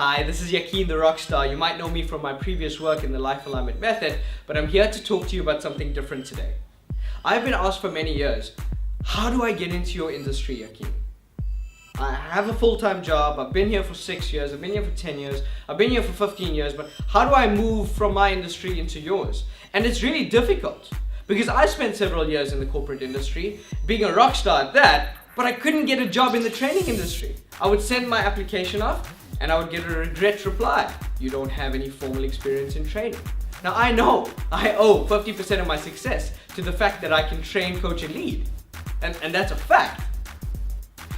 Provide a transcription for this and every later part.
Hi, this is Yakin the Rockstar. You might know me from my previous work in the Life Alignment Method, but I'm here to talk to you about something different today. I've been asked for many years, how do I get into your industry, Yakin? I have a full-time job, I've been here for 6 years, I've been here for 10 years, I've been here for 15 years, but how do I move from my industry into yours? And it's really difficult, because I spent several years in the corporate industry, being a rock star at that, but I couldn't get a job in the training industry. I would send my application off, and I would get a regret reply. You don't have any formal experience in training. Now I know I owe 50% of my success to the fact that I can train, coach, and lead. And that's a fact.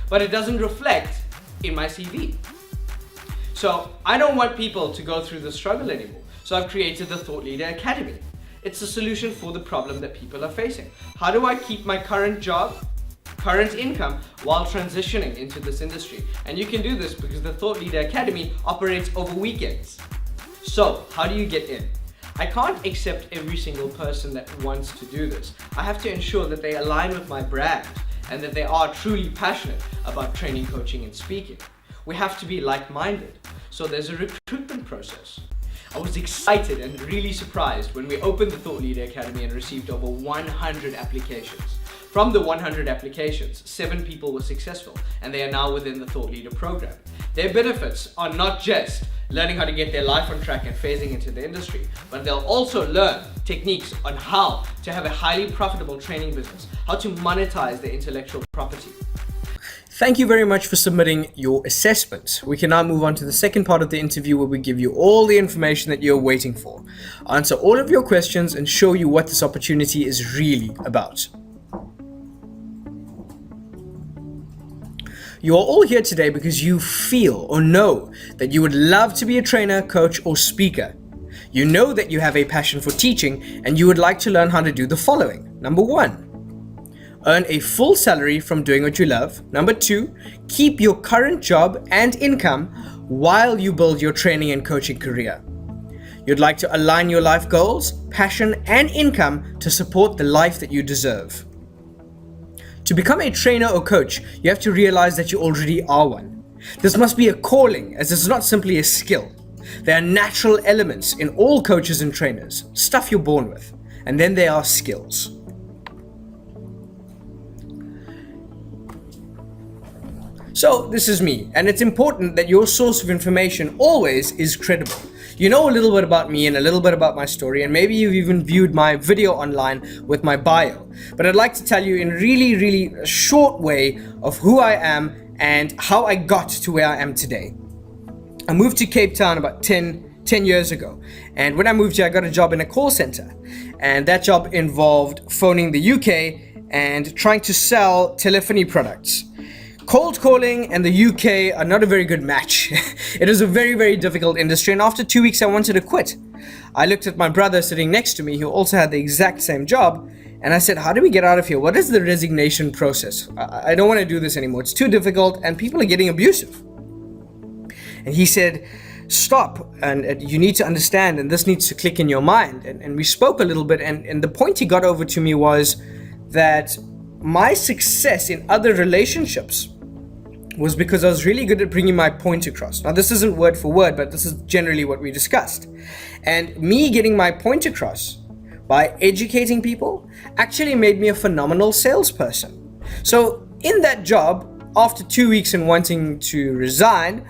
But it doesn't reflect in my CV. So I don't want people to go through the struggle anymore. So I've created the Thought Leader Academy. It's a solution for the problem that people are facing. How do I keep my current job, current income, while transitioning into this industry? And you can do this because the Thought Leader Academy operates over weekends. So how do you get in? I can't accept every single person that wants to do this. I have to ensure that they align with my brand and that they are truly passionate about training, coaching, and speaking. We have to be like-minded. So there's a recruitment process. I was excited and really surprised when we opened the Thought Leader Academy and received over 100 applications. From the 100 applications, 7 people were successful, and they are now within the Thought Leader program. Their benefits are not just learning how to get their life on track and phasing into the industry, but they'll also learn techniques on how to have a highly profitable training business, how to monetize their intellectual property. Thank you very much for submitting your assessment. We can now move on to the second part of the interview where we give you all the information that you're waiting for, answer all of your questions, and show you what this opportunity is really about. You are all here today because you feel or know that you would love to be a trainer, coach, or speaker. You know that you have a passion for teaching and you would like to learn how to do the following. Number 1, earn a full salary from doing what you love. Number 2, keep your current job and income while you build your training and coaching career. You'd like to align your life goals, passion, and income to support the life that you deserve. To become a trainer or coach, you have to realize that you already are one. This must be a calling, as this is not simply a skill. There are natural elements in all coaches and trainers, stuff you're born with, and then there are skills. So this is me, and it's important that your source of information always is credible. You know a little bit about me and a little bit about my story, and maybe you've even viewed my video online with my bio. But I'd like to tell you in really a short way of who I am and how I got to where I am today. I moved to Cape Town about 10 years ago, and when I moved here I got a job in a call center, and that job involved phoning the UK and trying to sell telephony products. Cold calling and the UK are not a very good match. It is a very difficult industry, and after 2 weeks I wanted to quit. I looked at my brother sitting next to me who also had the exact same job, and I said, how do we get out of here? What is the resignation process? I don't want to do this anymore. It's too difficult and people are getting abusive. And he said, stop, and you need to understand, and this needs to click in your mind. And we spoke a little bit, and the point he got over to me was that my success in other relationships was because I was really good at bringing my point across. Now, this isn't word for word, but this is generally what we discussed. And me getting my point across by educating people actually made me a phenomenal salesperson. So in that job, after 2 weeks and wanting to resign,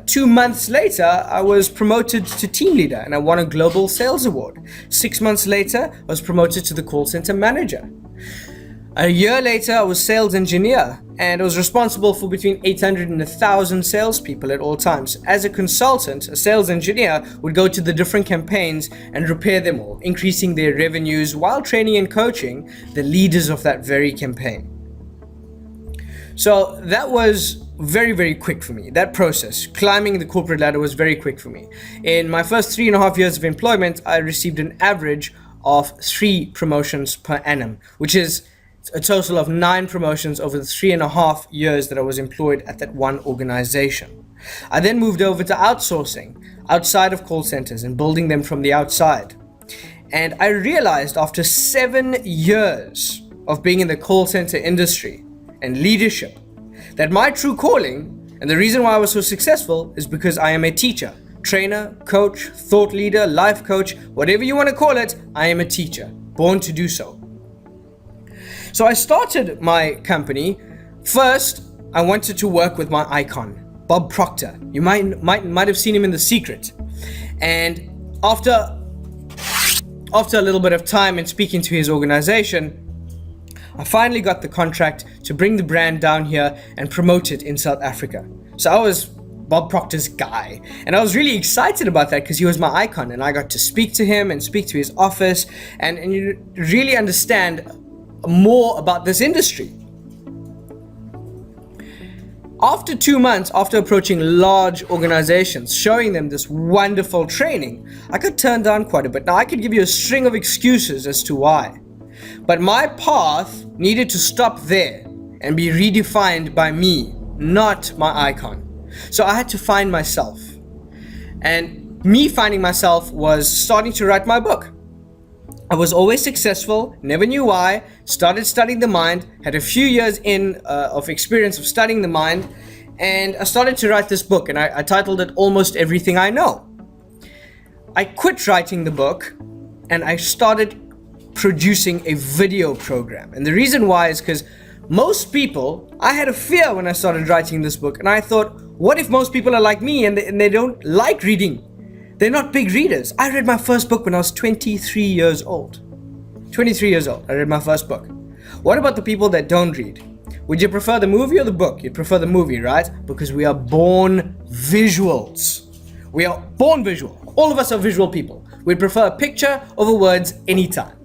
2 months later, I was promoted to team leader and I won a global sales award. 6 months later, I was promoted to the call center manager. A year later, I was sales engineer and I was responsible for between 800 and 1,000 salespeople at all times. As a consultant, a sales engineer would go to the different campaigns and repair them all, increasing their revenues while training and coaching the leaders of that very campaign. So that was very quick for me. That process, climbing the corporate ladder, was very quick for me. In my first 3.5 years of employment, I received an average of 3 promotions per annum, which is a total of 9 promotions over the 3.5 years that I was employed at that one organization. I then moved over to outsourcing outside of call centers and building them from the outside. And I realized after 7 years of being in the call center industry and leadership that my true calling And the reason why I was so successful is because I am a teacher, trainer, coach, thought leader, life coach, whatever you want to call it, I am a teacher, born to do so. So I started my company. First, I wanted to work with my icon, Bob Proctor. You might have seen him in The Secret. And after a little bit of time and speaking to his organization, I finally got the contract to bring the brand down here and promote it in South Africa. So I was Bob Proctor's guy. And I was really excited about that because he was my icon, and I got to speak to him and speak to his office and you really understand more about this industry. After 2 months, after approaching large organizations, showing them this wonderful training, I got turned down quite a bit. Now, I could give you a string of excuses as to why, but my path needed to stop there and be redefined by me, not my icon. So I had to find myself. And me finding myself was starting to write my book. I was always successful, never knew why, started studying the mind, had a few years of experience of studying the mind, and I started to write this book, and I titled it Almost Everything I Know. I quit writing the book and I started producing a video program. And the reason why is because most people, I had a fear when I started writing this book, and I thought, what if most people are like me and they don't like reading? They're not big readers. I read my first book when I was 23 years old. 23 years old, I read my first book. What about the people that don't read? Would you prefer the movie or the book? You'd prefer the movie, right? Because we are born visuals. We are born visual. All of us are visual people. We'd prefer a picture over words anytime.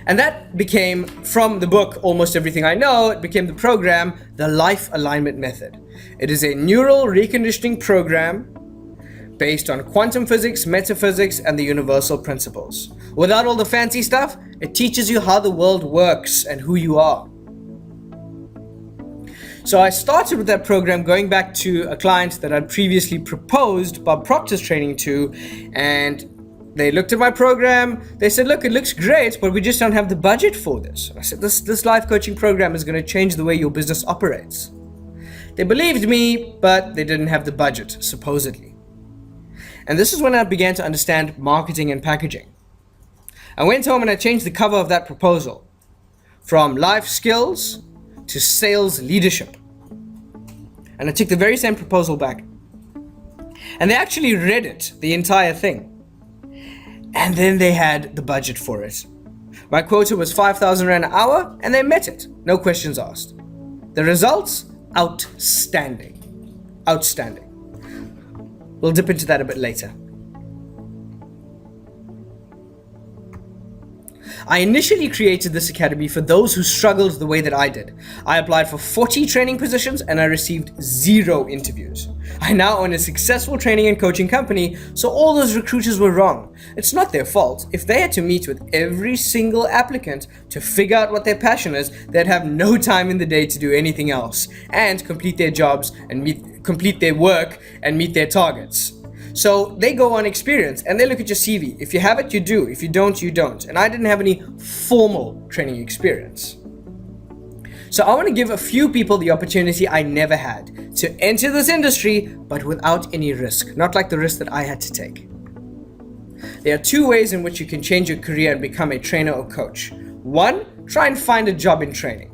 And that became, from the book Almost Everything I Know, it became the program, the Life Alignment Method. It is a neural reconditioning program based on quantum physics, metaphysics, and the universal principles. Without all the fancy stuff, it teaches you how the world works and who you are. So I started with that program going back to a client that I'd previously proposed Bob Proctor's training to, and they looked at my program. They said, look, it looks great, but we just don't have the budget for this. I said, this life coaching program is going to change the way your business operates. They believed me, but they didn't have the budget, supposedly. And this is when I began to understand marketing and packaging. I went home and I changed the cover of that proposal from life skills to sales leadership. And I took the very same proposal back. And they actually read it, the entire thing. And then they had the budget for it. My quota was 5,000 Rand an hour, and they met it, no questions asked. The results? Outstanding. Outstanding. We'll dip into that a bit later. I initially created this academy for those who struggled the way that I did. I applied for 40 training positions and I received 0 interviews. I now own a successful training and coaching company, so all those recruiters were wrong. It's not their fault. If they had to meet with every single applicant to figure out what their passion is, they'd have no time in the day to do anything else and complete their jobs and complete their work and meet their targets. So they go on experience and they look at your CV. If you have it, you do. If you don't, you don't. And I didn't have any formal training experience. So I want to give a few people the opportunity I never had to enter this industry, but without any risk, not like the risk that I had to take. There are 2 ways in which you can change your career and become a trainer or coach. 1, try and find a job in training.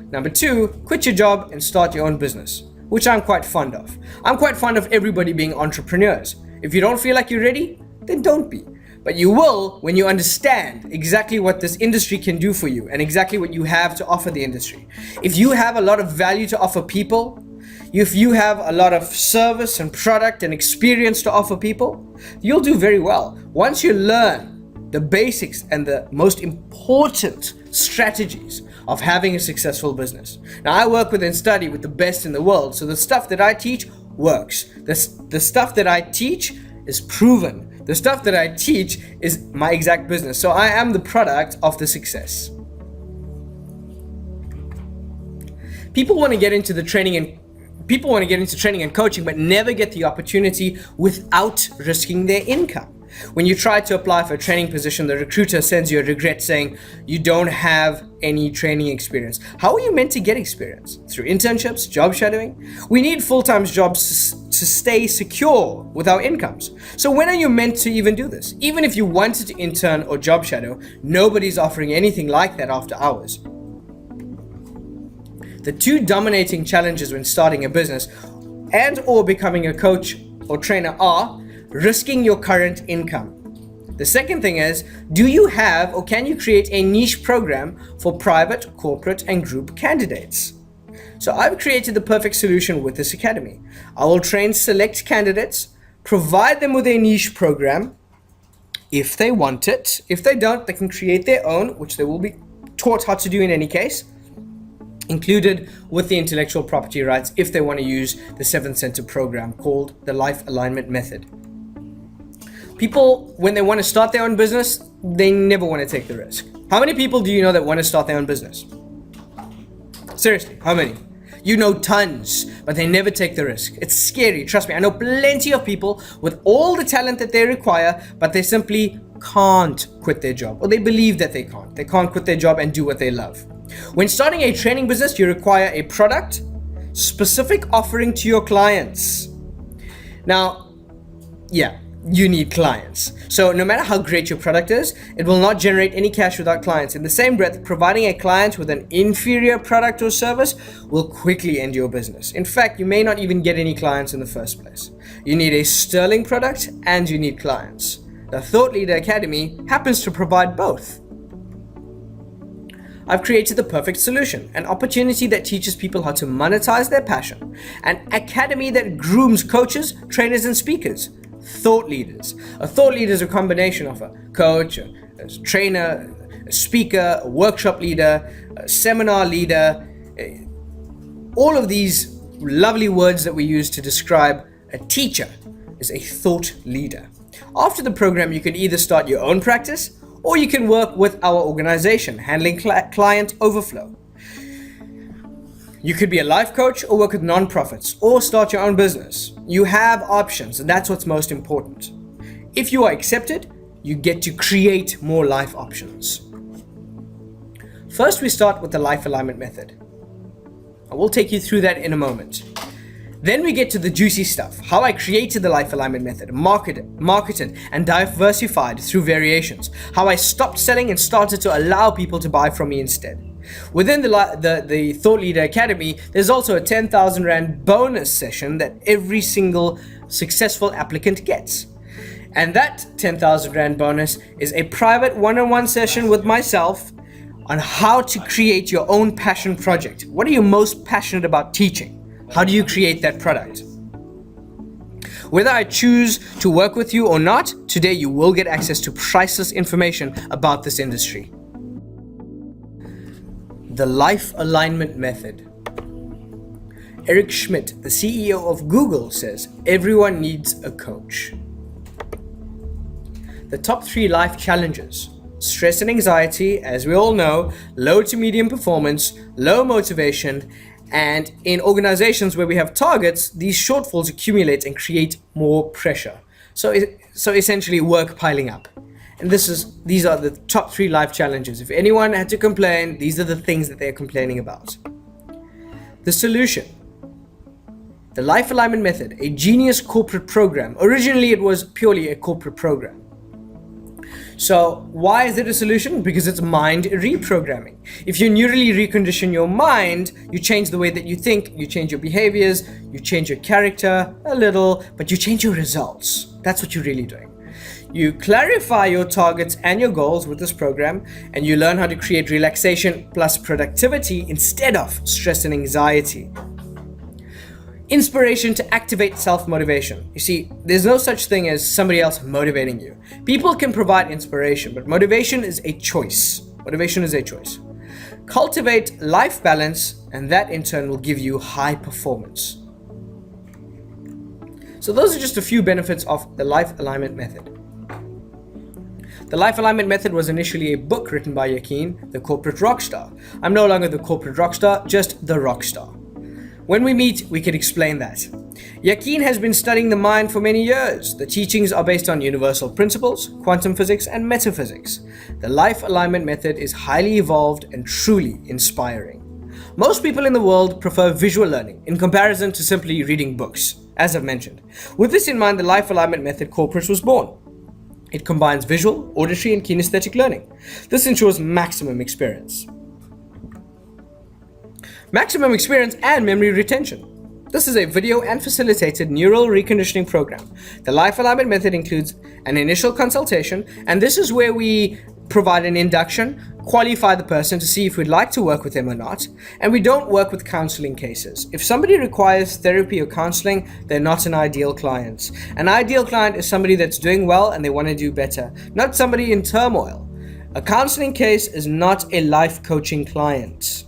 Number 2, quit your job and start your own business, which I'm quite fond of. I'm quite fond of everybody being entrepreneurs. If you don't feel like you're ready, then don't be. But you will when you understand exactly what this industry can do for you and exactly what you have to offer the industry. If you have a lot of value to offer people, if you have a lot of service and product and experience to offer people, you'll do very well. Once you learn the basics and the most important strategies of having a successful business. Now, I work with and study with the best in the world, so the stuff that I teach works. The stuff that I teach is proven. The stuff that I teach is my exact business. So I am the product of the success. People want to get into training and coaching, but never get the opportunity without risking their income. When you try to apply for a training position, the recruiter sends you a regret saying you don't have any training experience. How are you meant to get experience? Through internships, job shadowing? We need full-time jobs to stay secure with our incomes. So when are you meant to even do this? Even if you wanted to intern or job shadow, nobody's offering anything like that after hours. The two dominating challenges when starting a business and or becoming a coach or trainer are risking your current income. The second thing is, do you have or can you create a niche program for private, corporate, and group candidates? So I've created the perfect solution with this academy. I will train select candidates, provide them with a niche program if they want it. If they don't, they can create their own, which they will be taught how to do in any case, included with the intellectual property rights if they want to use the 7-center program called the Life Alignment Method. People, when they want to start their own business, they never want to take the risk. How many people do you know that want to start their own business? Seriously, how many? You know tons, but they never take the risk. It's scary, trust me. I know plenty of people with all the talent that they require, but they simply can't quit their job, or they believe that they can't. They can't quit their job and do what they love. When starting a training business, you require a product, specific offering to your clients. Now, you need clients. So no matter how great your product is, it will not generate any cash without clients. In the same breath, providing a client with an inferior product or service will quickly end your business. In fact, you may not even get any clients in the first place. You need a sterling product and you need clients. The Thought Leader Academy happens to provide both. I've created the perfect solution, an opportunity that teaches people how to monetize their passion, an academy that grooms coaches, trainers, and speakers. Thought leaders. A thought leader is a combination of a coach, a trainer, a speaker, a workshop leader, a seminar leader. All of these lovely words that we use to describe a teacher is a thought leader. After the program, you can either start your own practice or you can work with our organization, handling client overflow. You could be a life coach or work with nonprofits or start your own business. You have options, and that's what's most important. If you are accepted, you get to create more life options. First, we start with the Life Alignment Method. I will take you through that in a moment. Then we get to the juicy stuff, how I created the Life Alignment Method, marketed and diversified through variations, how I stopped selling and started to allow people to buy from me instead. Within the Thought Leader Academy, there's also a 10,000 Rand bonus session that every single successful applicant gets. And that 10,000 Rand bonus is a private one-on-one session with myself on how to create your own passion project. What are you most passionate about teaching? How do you create that product? Whether I choose to work with you or not, today you will get access to priceless information about this industry. The Life Alignment Method. Eric Schmidt, the CEO of Google, says everyone needs a coach. The top 3 life challenges: stress and anxiety, as we all know, low to medium performance, low motivation, and in organizations where we have targets, these shortfalls accumulate and create more pressure. So essentially work piling up. And these are the top 3 life challenges. If anyone had to complain, these are the things that they're complaining about. The solution. The Life Alignment Method, a genius corporate program. Originally, it was purely a corporate program. So why is it a solution? Because it's mind reprogramming. If you neurally recondition your mind, you change the way that you think, you change your behaviors, you change your character a little, but you change your results. That's what you're really doing. You clarify your targets and your goals with this program, and you learn how to create relaxation plus productivity instead of stress and anxiety. Inspiration to activate self-motivation. You see, there's no such thing as somebody else motivating you. People can provide inspiration, but motivation is a choice. Motivation is a choice. Cultivate life balance, and that in turn will give you high performance. So those are just a few benefits of the Life Alignment Method. The Life Alignment Method was initially a book written by Yakin, the corporate rock star. I'm no longer the corporate rock star, just the rock star. When we meet, we can explain that. Yakin has been studying the mind for many years. The teachings are based on universal principles, quantum physics, and metaphysics. The life alignment method is highly evolved and truly inspiring. Most people in the world prefer visual learning in comparison to simply reading books, as I've mentioned. With this in mind, the life alignment method corpus was born. It combines visual, auditory, and kinesthetic learning. This ensures maximum experience. Maximum experience and memory retention. This is a video and facilitated neural reconditioning program. The life alignment method includes an initial consultation, and this is where we provide an induction, qualify the person to see if we'd like to work with them or not, and we don't work with counseling cases. If somebody requires therapy or counseling, they're not an ideal client. An ideal client is somebody that's doing well and they want to do better, not somebody in turmoil. A counseling case is not a life coaching client.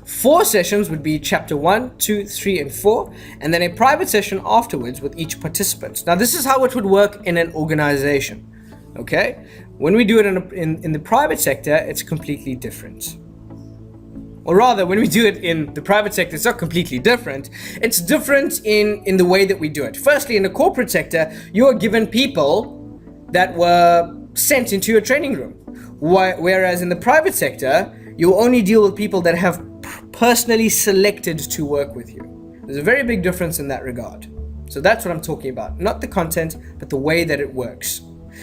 4 sessions would be chapter 1, 2, 3, and 4, and then a private session afterwards with each participant. Now, this is how it would work in an organization. Okay? When we do it in the private sector, it's completely different. Or rather, when we do it in the private sector, it's not completely different. It's different in the way that we do it. Firstly, in the corporate sector, you are given people that were sent into your training room. Whereas in the private sector, you only deal with people that have personally selected to work with you. There's a very big difference in that regard. So that's what I'm talking about. Not the content, but the way that it works.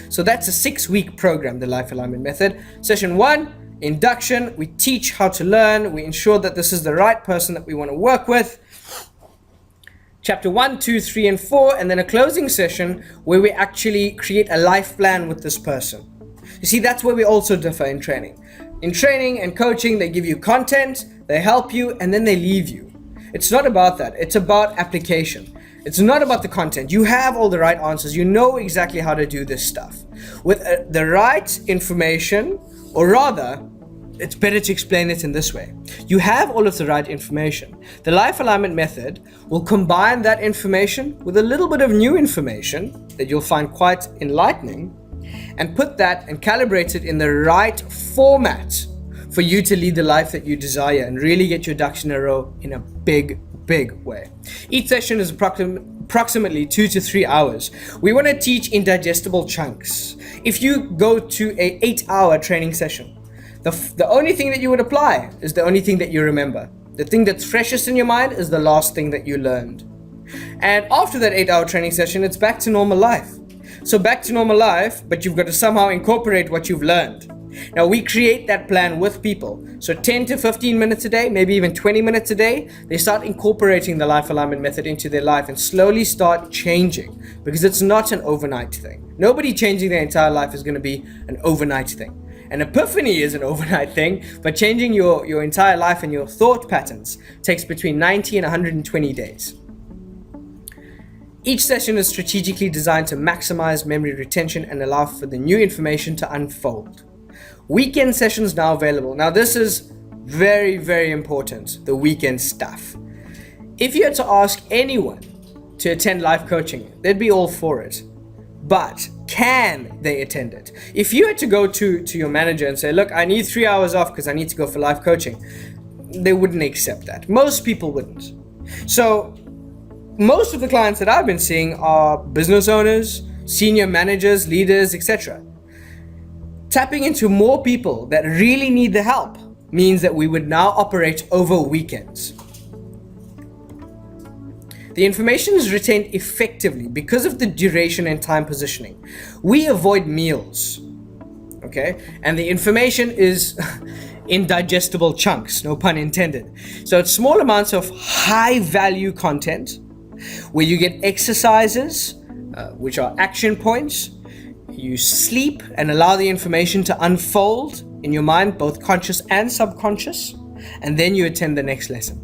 So that's a 6-week program, the Life Alignment Method. Session 1, induction. We teach how to learn. We ensure that this is the right person that we want to work with. Chapter 1, 2, 3, and 4, and then a closing session where we actually create a life plan with this person. You see, that's where we also differ in training. In training and coaching, they give you content, they help you, and then they leave you. It's not about that. It's about application. It's not about the content. You have all the right answers. You know exactly how to do this stuff. With the right information, or rather, it's better to explain it in this way. You have all of the right information. The life alignment method will combine that information with a little bit of new information that you'll find quite enlightening, and put that and calibrate it in the right format for you to lead the life that you desire and really get your ducks in a row in a big way. Each session is approximately 2 to 3 hours. We want to teach in digestible chunks. If you go to an 8-hour training session, the only thing that you would apply is the only thing that you remember. The thing that's freshest in your mind is the last thing that you learned. And after that 8-hour training session, it's back to normal life. So back to normal life, but you've got to somehow incorporate what you've learned. Now we create that plan with people. So 10 to 15 minutes a day, maybe even 20 minutes a day, they start incorporating the life alignment method into their life and slowly start changing, because it's not an overnight thing. Nobody changing their entire life is going to be an overnight thing. An epiphany is an overnight thing, but changing your entire life and your thought patterns takes between 90 and 120 days. Each session is strategically designed to maximize memory retention and allow for the new information to unfold. Weekend sessions now available. Now this is very important, the weekend stuff. If you had to ask anyone to attend life coaching, they'd be all for it. But can they attend it? If you had to go to your manager and say, look, I need 3 hours off because I need to go for life coaching, they wouldn't accept that. Most people wouldn't. So most of the clients that I've been seeing are business owners, senior managers, leaders, etc. Tapping into more people that really need the help means that we would now operate over weekends. The information is retained effectively because of the duration and time positioning. We avoid meals, okay? And the information is in digestible chunks, no pun intended. So it's small amounts of high value content where you get exercises, which are action points. You sleep and allow the information to unfold in your mind, both conscious and subconscious, and then you attend the next lesson.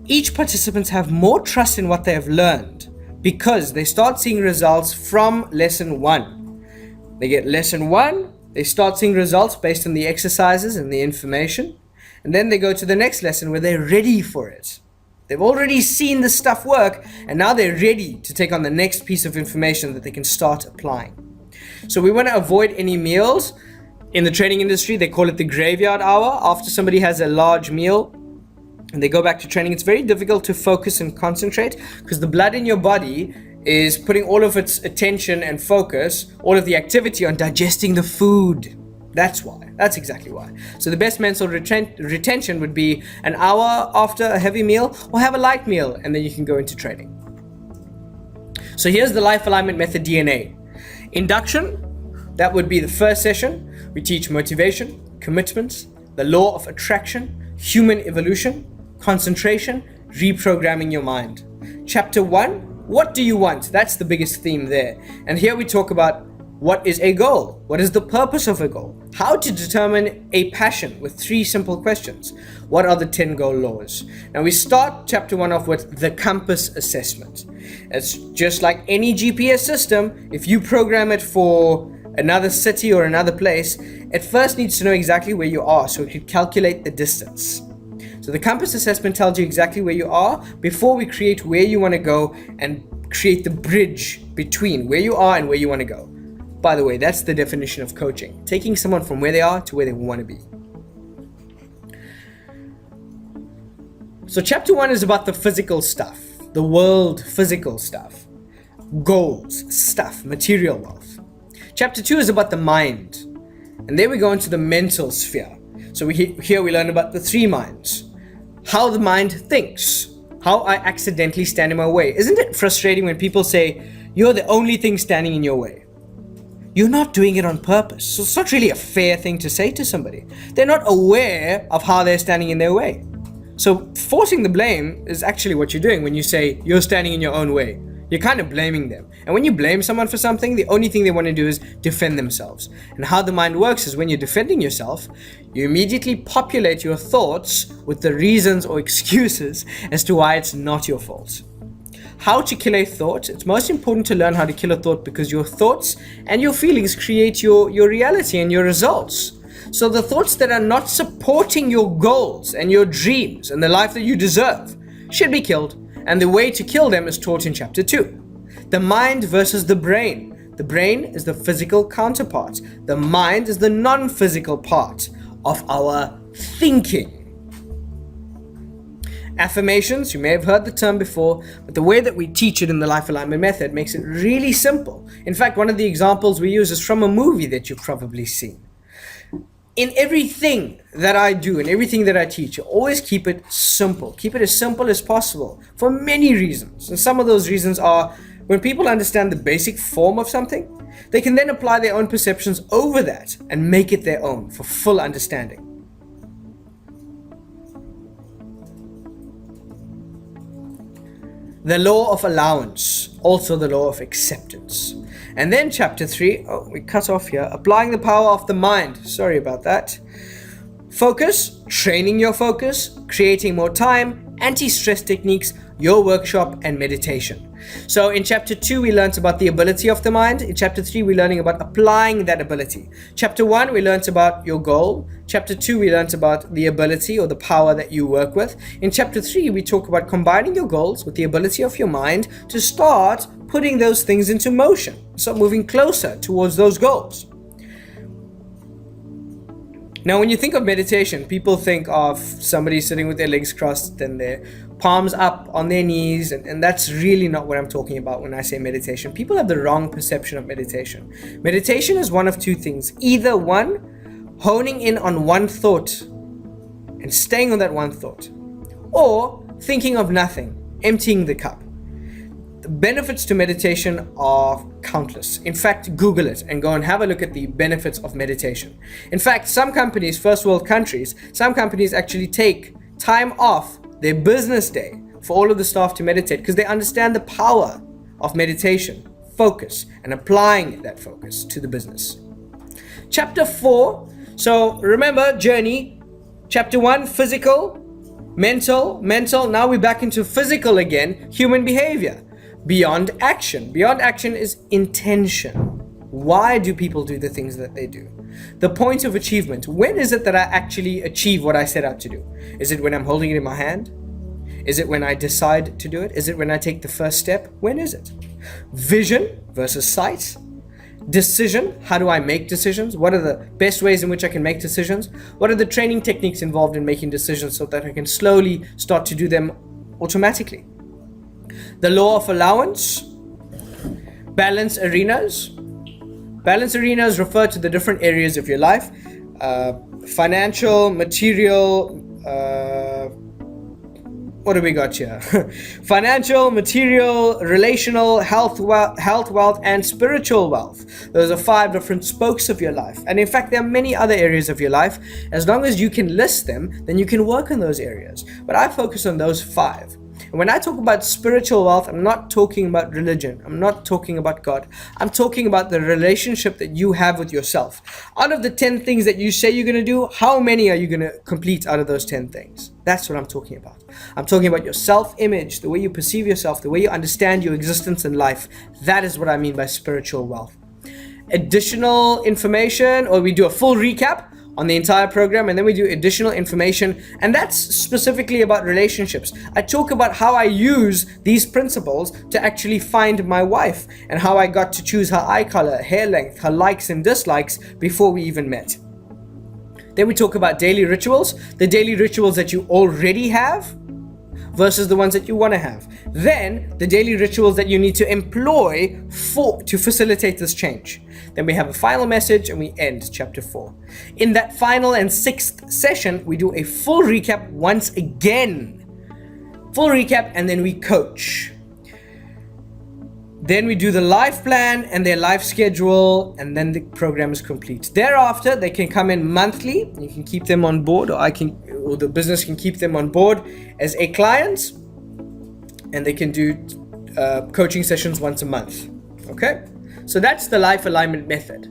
Each participant have more trust in what they have learned because they start seeing results from lesson 1. They get lesson 1, they start seeing results based on the exercises and the information, and then they go to the next lesson where they're ready for it. They've already seen the stuff work, and now they're ready to take on the next piece of information that they can start applying. So we want to avoid any meals. In the training industry, they call it the graveyard hour. After somebody has a large meal, and they go back to training, it's very difficult to focus and concentrate because the blood in your body is putting all of its attention and focus, all of the activity on digesting the food. That's why. That's exactly why. So the best mental retention would be an hour after a heavy meal or have a light meal, and then you can go into training. So here's the life alignment method DNA. Induction, that would be the first session. We teach motivation, commitment, the law of attraction, human evolution, concentration, reprogramming your mind. Chapter 1, what do you want? That's the biggest theme there. And here we talk about what is a goal? What is the purpose of a goal? How to determine a passion with 3 simple questions. What are the 10 goal laws? Now we start chapter 1 off with the compass assessment. It's just like any GPS system. If you program it for another city or another place, it first needs to know exactly where you are so it can calculate the distance. So the compass assessment tells you exactly where you are before we create where you want to go and create the bridge between where you are and where you want to go. By the way, that's the definition of coaching, taking someone from where they are to where they want to be. So chapter 1 is about the physical stuff, the world physical stuff, goals, stuff, material wealth. Chapter 2 is about the mind, and there we go into the mental sphere. So here we learn about the 3 minds, how the mind thinks, how I accidentally stand in my way. Isn't it frustrating when people say, you're the only thing standing in your way? You're not doing it on purpose. So it's not really a fair thing to say to somebody. They're not aware of how they're standing in their way. So forcing the blame is actually what you're doing when you say you're standing in your own way. You're kind of blaming them. And when you blame someone for something, the only thing they want to do is defend themselves. And how the mind works is when you're defending yourself, you immediately populate your thoughts with the reasons or excuses as to why it's not your fault. How to kill a thought. It's most important to learn how to kill a thought because your thoughts and your feelings create your reality and your results. So the thoughts that are not supporting your goals and your dreams and the life that you deserve should be killed. And the way to kill them is taught in chapter 2. The mind versus the brain. The brain is the physical counterpart. The mind is the non-physical part of our thinking. Affirmations, you may have heard the term before, but the way that we teach it in the life alignment method makes it really simple. In fact, one of the examples we use is from a movie that you've probably seen. In everything that I do and everything that I teach, I always keep it simple. Keep it as simple as possible for many reasons. And some of those reasons are when people understand the basic form of something, they can then apply their own perceptions over that and make it their own for full understanding. The law of allowance, also the law of acceptance. And then chapter 3, we cut off here, applying the power of the mind. Sorry about that. Focus, training your focus, creating more time, anti-stress techniques, your workshop, and meditation. So in chapter 2, we learned about the ability of the mind. In chapter 3, we're learning about applying that ability. Chapter 1, we learned about your goal. Chapter 2, we learned about the ability or the power that you work with. In chapter 3, we talk about combining your goals with the ability of your mind to start putting those things into motion. So moving closer towards those goals. Now, when you think of meditation, people think of somebody sitting with their legs crossed and their palms up on their knees, and that's really not what I'm talking about when I say meditation. People have the wrong perception of meditation. Meditation is one of 2 things. Either 1, honing in on one thought and staying on that one thought, or thinking of nothing, emptying the cup. The benefits to meditation are countless. In fact, Google it and go and have a look at the benefits of meditation. In fact, some companies, first world countries, some companies actually take time off their business day for all of the staff to meditate because they understand the power of meditation, focus, and applying that focus to the business. Chapter 4, so remember, journey. Chapter 1, physical, mental. Now we're back into physical again, human behavior. Beyond action. Beyond action is intention. Why do people do the things that they do? The point of achievement. When is it that I actually achieve what I set out to do? Is it when I'm holding it in my hand? Is it when I decide to do it? Is it when I take the first step? When is it? Vision versus sight. Decision, how do I make decisions? What are the best ways in which I can make decisions? What are the training techniques involved in making decisions so that I can slowly start to do them automatically? The law of allowance, balance arenas. Balance arenas refer to the different areas of your life, financial, material, what do we got here? Financial, material, relational, health, wealth, and spiritual wealth. Those are 5 different spokes of your life. And in fact, there are many other areas of your life. As long as you can list them, then you can work on those areas. But I focus on those 5. And when I talk about spiritual wealth, I'm not talking about religion. I'm not talking about God. I'm talking about the relationship that you have with yourself. Out of the 10 things that you say you're going to do, how many are you going to complete out of those 10 things? That's what I'm talking about. I'm talking about your self-image, the way you perceive yourself, the way you understand your existence in life. That is what I mean by spiritual wealth. Additional information, or we do a full recap on the entire program, and then we do additional information, and that's specifically about relationships. I talk about how I use these principles to actually find my wife, and how I got to choose her eye color, hair length, her likes and dislikes before we even met. Then we talk about daily rituals, the daily rituals that you already have versus the ones that you want to have. Then the daily rituals that you need to employ to facilitate this change. Then we have a final message, and we end chapter 4. In that final and 6th session, we do a full recap once again. Full recap, and then we coach. Then we do the life plan and their life schedule, and then the program is complete. Thereafter, they can come in monthly. You can keep them on board, or the business can keep them on board as a client, and they can do coaching sessions once a month. Okay? So that's the life alignment method.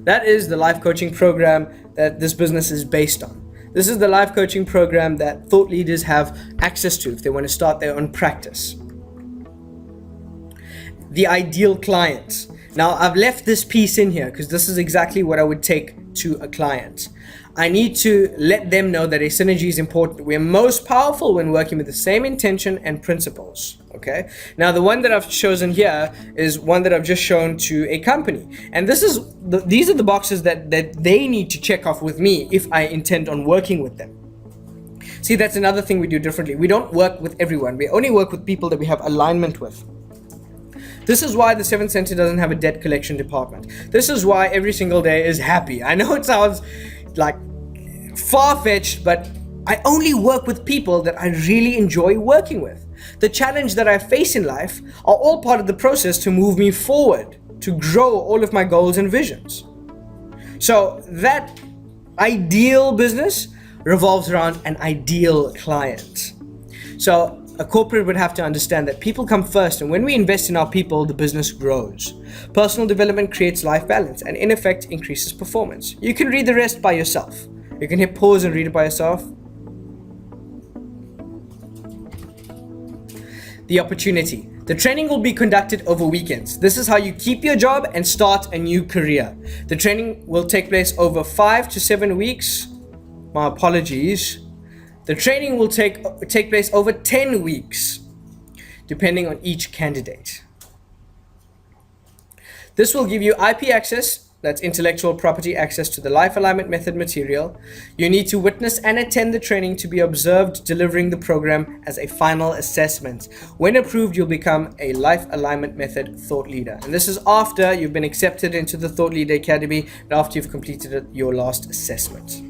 That is the life coaching program that this business is based on. This is the life coaching program that thought leaders have access to if they want to start their own practice. The ideal client. Now, I've left this piece in here because this is exactly what I would take to a client. I need to let them know that a synergy is important. We're most powerful when working with the same intention and principles. Okay. Now, the one that I've chosen here is one that I've just shown to a company, and these are the boxes that they need to check off with me if I intend on working with them. See, that's another thing we do differently. We don't work with everyone. We only work with people that we have alignment with. This is why the 7th Center doesn't have a debt collection department. This is why every single day is happy. I know it sounds like far-fetched, but I only work with people that I really enjoy working with. The challenge that I face in life are all part of the process to move me forward, to grow all of my goals and visions. So that ideal business revolves around an ideal client. So a corporate would have to understand that people come first, and when we invest in our people, the business grows. Personal development creates life balance and in effect increases performance. You can read the rest by yourself. You can hit pause and read it by yourself. The opportunity. The training will be conducted over weekends. This is how you keep your job and start a new career. The training will take place over 5 to 7 weeks. My apologies. The training will take place over 10 weeks, depending on each candidate. This will give you IP access, that's intellectual property access to the Life Alignment Method material. You need to witness and attend the training to be observed delivering the program as a final assessment. When approved, you'll become a Life Alignment Method thought leader. And this is after you've been accepted into the Thought Leader Academy and after you've completed your last assessment.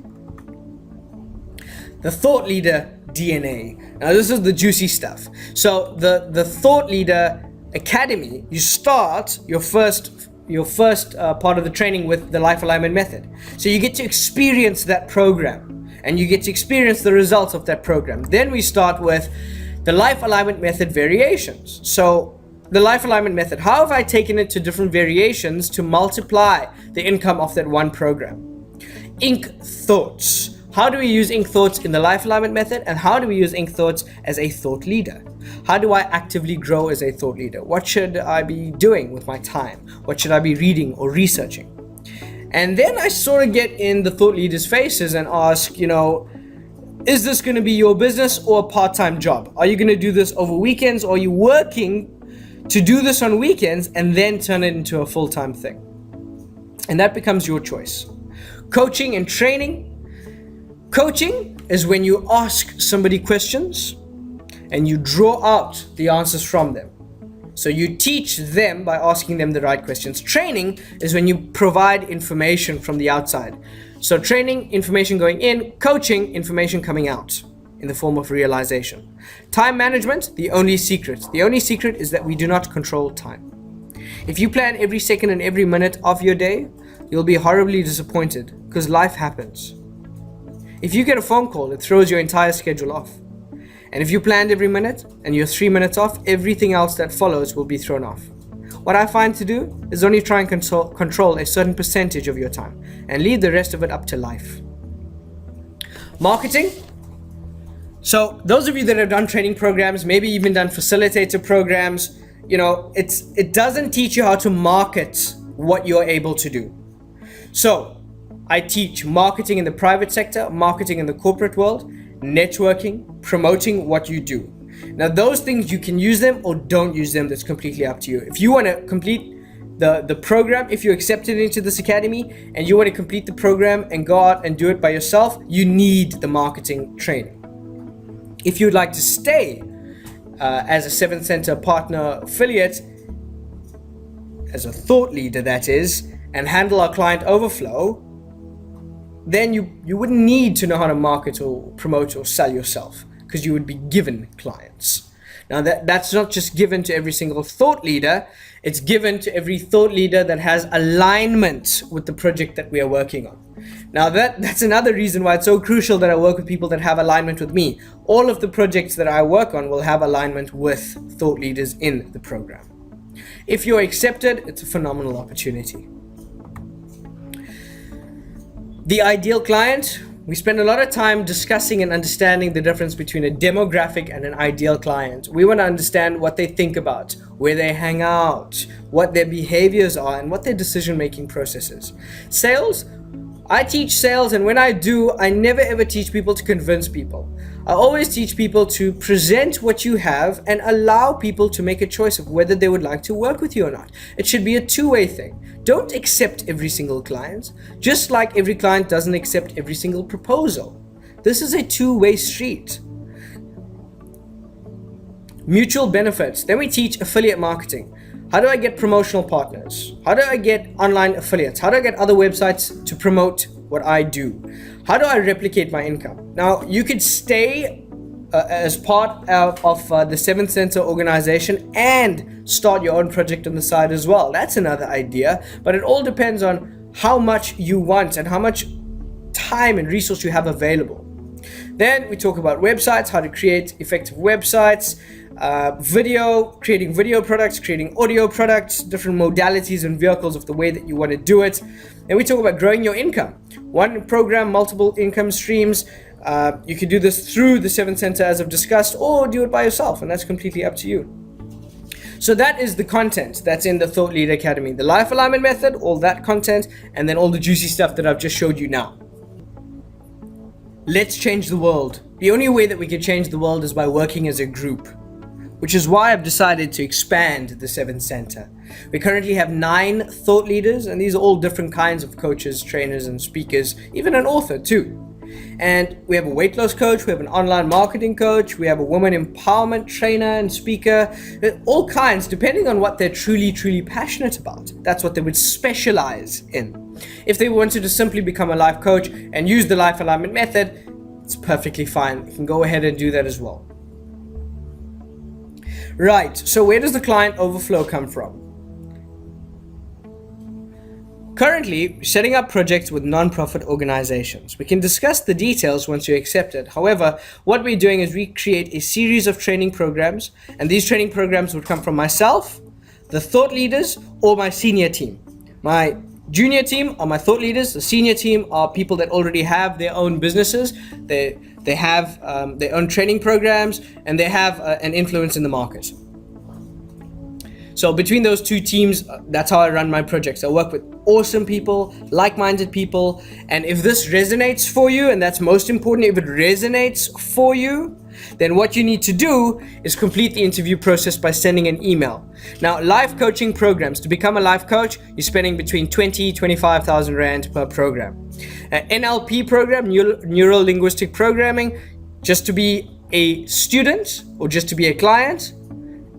The Thought Leader DNA. Now this is the juicy stuff. So the Thought Leader Academy, you start your first part of the training with the Life Alignment Method. So you get to experience that program and you get to experience the results of that program. Then we start with the Life Alignment Method variations. So the Life Alignment Method, how have I taken it to different variations to multiply the income of that one program? Ink Thoughts. How do we use Ink Thoughts in the Life Alignment Method, and how do we use Ink Thoughts as a thought leader? How do I actively grow as a thought leader? What should I be doing with my time? What should I be reading or researching? And then I sort of get in the thought leaders' faces and ask, is this going to be your business or a part-time job? Are you going to do this over weekends, or are you working to do this on weekends and then turn it into a full-time thing. And that becomes your choice. Coaching and training. Coaching is when you ask somebody questions and you draw out the answers from them. So you teach them by asking them the right questions. Training is when you provide information from the outside. So training, information going in, coaching, information coming out in the form of realization. Time management, the only secret. The only secret is that we do not control time. If you plan every second and every minute of your day, you'll be horribly disappointed because life happens. If you get a phone call, it throws your entire schedule off. And if you planned every minute and you're 3 minutes off, everything else that follows will be thrown off. What I find to do is only try and control a certain percentage of your time and leave the rest of it up to life. Marketing. So those of you that have done training programs, maybe even done facilitator programs, it doesn't teach you how to market what you're able to do. So I teach marketing in the private sector, marketing in the corporate world, networking, promoting what you do. Now those things, you can use them or don't use them. That's completely up to you. If you want to complete the program, if you're accepted into this academy and you want to complete the program and go out and do it by yourself, you need the marketing training. If you'd like to stay as a 7th Center partner affiliate, as a thought leader that is, and handle our client overflow, then you wouldn't need to know how to market or promote or sell yourself, because you would be given clients. Now that's not just given to every single thought leader, it's given to every thought leader that has alignment with the project that we are working on. Now that's another reason why it's so crucial that I work with people that have alignment with me. All of the projects that I work on will have alignment with thought leaders in the program. If you're accepted, it's a phenomenal opportunity. The ideal client, we spend a lot of time discussing and understanding the difference between a demographic and an ideal client. We want to understand what they think about, where they hang out, what their behaviors are, and what their decision-making process is. Sales, I teach sales, and when I do, I never ever teach people to convince people. I always teach people to present what you have and allow people to make a choice of whether they would like to work with you or not. It should be a two-way thing. Don't accept every single client, just like every client doesn't accept every single proposal. This is a two-way street. Mutual benefits. Then we teach affiliate marketing. How do I get promotional partners? How do I get online affiliates? How do I get other websites to promote what I do? How do I replicate my income? Now, you could stay as part of the 7th Center organization and start your own project on the side as well. That's another idea, but it all depends on how much you want and how much time and resource you have available. Then we talk about websites, how to create effective websites, creating video products, creating audio products, different modalities and vehicles of the way that you want to do it. Then we talk about growing your income. One program, multiple income streams. You can do this through the 7th Center as I've discussed, or do it by yourself, and that's completely up to you. So that is the content that's in the Thought Leader Academy. The life alignment method, all that content, and then all the juicy stuff that I've just showed you now. Let's change the world. The only way that we can change the world is by working as a group, which is why I've decided to expand the 7th Center. We currently have 9 thought leaders, and these are all different kinds of coaches, trainers, and speakers, even an author too. And we have a weight loss coach, we have an online marketing coach, we have a woman empowerment trainer and speaker, all kinds, depending on what they're truly passionate about. That's what they would specialize in. If they wanted to simply become a life coach and use the life alignment method, it's perfectly fine. You can go ahead and do that as well. Right, so where does the client overflow come from? Currently, setting up projects with non-profit organizations. We can discuss the details once you're accepted. However, what we're doing is we create a series of training programs, and these training programs would come from myself, the thought leaders, or my senior team. My junior team are my thought leaders. The senior team are people that already have their own businesses. They have their own training programs, and they have an influence in the market. So between those two teams, that's how I run my projects. I work with awesome people, like-minded people, and if this resonates for you, and that's most important, if it resonates for you, then what you need to do is complete the interview process by sending an email. Now, life coaching programs, to become a life coach, you're spending between 25,000 Rand per program. An NLP program, Neuro Linguistic Programming, just to be a student or just to be a client,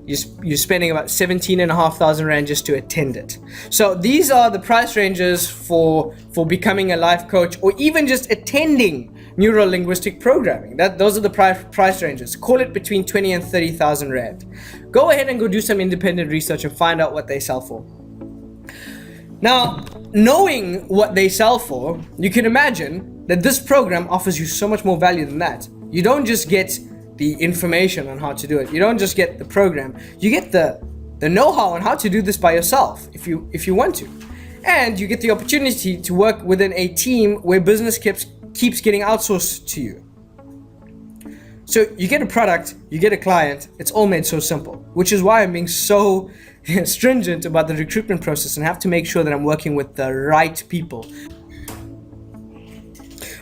you're spending about 17,500 Rand just to attend it. So these are the price ranges for becoming a life coach, or even just attending Neuro Linguistic Programming. Those are the price ranges. Call it between 20 and 30,000 Rand. Go ahead and go do some independent research and find out what they sell for. Now, knowing what they sell for, you can imagine that this program offers you so much more value than that. You don't just get the information on how to do it. You don't just get the program. You get the know-how on how to do this by yourself if you want to. And you get the opportunity to work within a team where business keeps getting outsourced to you. So you get a product, you get a client, it's all made so simple, which is why I'm being so stringent about the recruitment process and have to make sure that I'm working with the right people.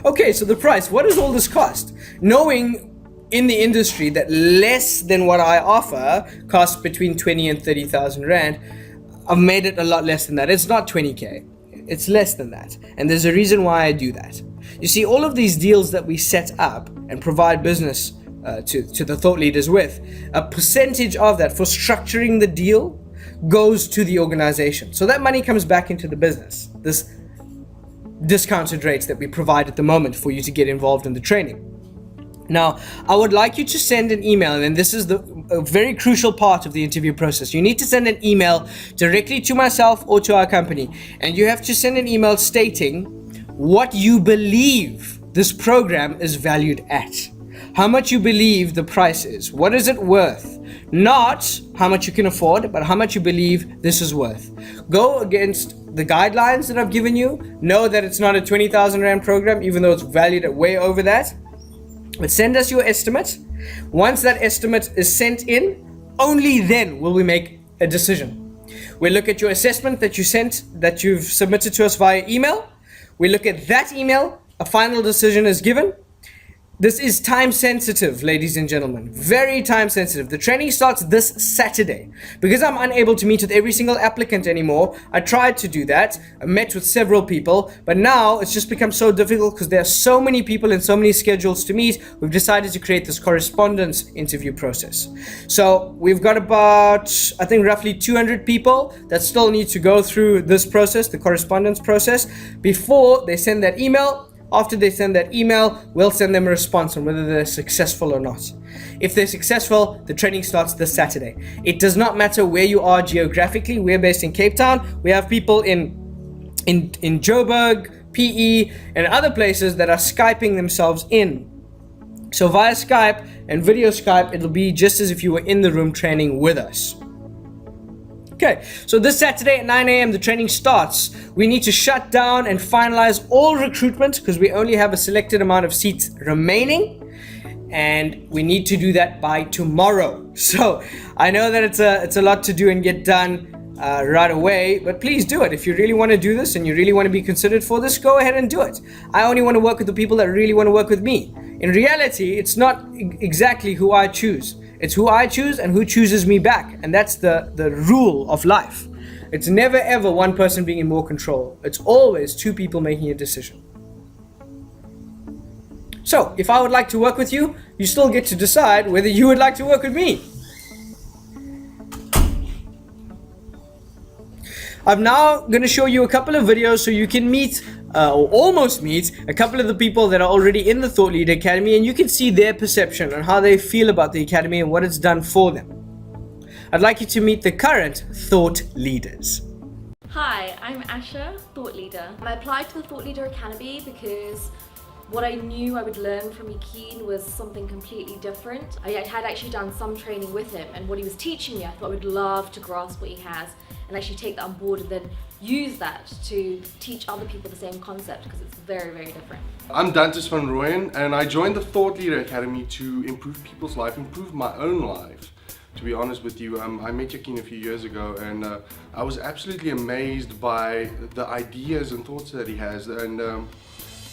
Okay, so the price, what does all this cost? Knowing in the industry that less than what I offer costs between 20 and 30,000 Rand, I've made it a lot less than that. It's not 20K, it's less than that. And there's a reason why I do that. You see, all of these deals that we set up and provide business to the thought leaders with, a percentage of that for structuring the deal goes to the organization. So that money comes back into the business. This discounted rates that we provide at the moment for you to get involved in the training. Now, I would like you to send an email, and this is a very crucial part of the interview process. You need to send an email directly to myself or to our company, and you have to send an email stating what you believe this program is valued at. How much you believe the price is. What is it worth? Not how much you can afford, but how much you believe this is worth. Go against the guidelines that I've given you. Know that it's not a 20,000 Rand program, even though it's valued at way over that. But send us your estimate. Once that estimate is sent in, only then will we make a decision. We look at your assessment that you've submitted to us via email. We look at that email, a final decision is given. This is time sensitive, ladies and gentlemen, very time sensitive. The training starts this Saturday. Because I'm unable to meet with every single applicant anymore, I tried to do that. I met with several people, but now it's just become so difficult because there are so many people and so many schedules to meet. We've decided to create this correspondence interview process. So we've got about, I think, roughly 200 people that still need to go through this process, the correspondence process, before they send that email. After they send that email, we'll send them a response on whether they're successful or not. If they're successful, the training starts this Saturday. It does not matter where you are geographically. We're based in Cape Town. We have people in Joburg, PE, and other places that are Skyping themselves in. So via Skype and video Skype, it'll be just as if you were in the room training with us. Okay, so this Saturday at 9 a.m. the training starts. We need to shut down and finalize all recruitment because we only have a selected amount of seats remaining, and we need to do that by tomorrow. So I know that it's a lot to do and get done right away, but please do it. If you really want to do this and you really want to be considered for this, go ahead and do it. I only want to work with the people that really want to work with me. In reality, it's not exactly who I choose. It's who I choose and who chooses me back. And that's the rule of life. It's never ever one person being in more control. It's always two people making a decision. So, if I would like to work with you, you still get to decide whether you would like to work with me. I'm now going to show you a couple of videos so you can meet or almost meet a couple of the people that are already in the Thought Leader Academy, and you can see their perception on how they feel about the Academy and what it's done for them. I'd like you to meet the current Thought Leaders. Hi, I'm Asha, Thought Leader. I applied to the Thought Leader Academy because what I knew I would learn from Yakeen was something completely different. I had actually done some training with him, and what he was teaching me, I thought I would love to grasp what he has and actually take that on board and then use that to teach other people the same concept, because it's very, very different. I'm Dantes van Rooyen, and I joined the Thought Leader Academy to improve people's life, improve my own life. To be honest with you, I met Yakeen a few years ago, and I was absolutely amazed by the ideas and thoughts that he has, and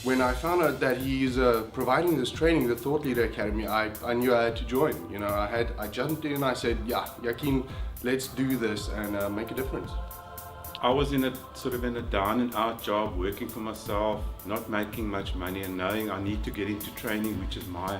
when I found out that he's providing this training, the Thought Leader Academy, I knew I had to join. You know, I jumped in and I said, yeah, Yakin, let's do this and make a difference. I was in a sort of in a down and out job, working for myself, not making much money, and knowing I need to get into training, which is my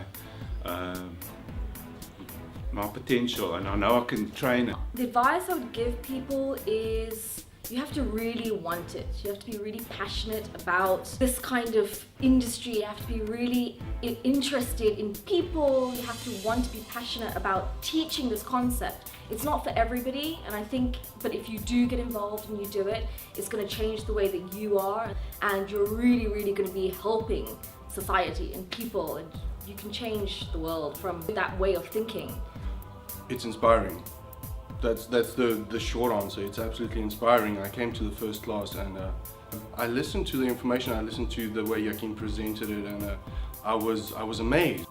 potential, and I know I can train. The advice I would give people is you have to really want it. You have to be really passionate about this kind of industry. You have to be really interested in people. You have to want to be passionate about teaching this concept. It's not for everybody, and I think, but if you do get involved and you do it, it's going to change the way that you are, and you're really, really going to be helping society and people, and you can change the world from that way of thinking. It's inspiring. That's the short answer. It's absolutely inspiring. I came to the first class and I listened to the information, I listened to the way Yakin presented it, and I was amazed.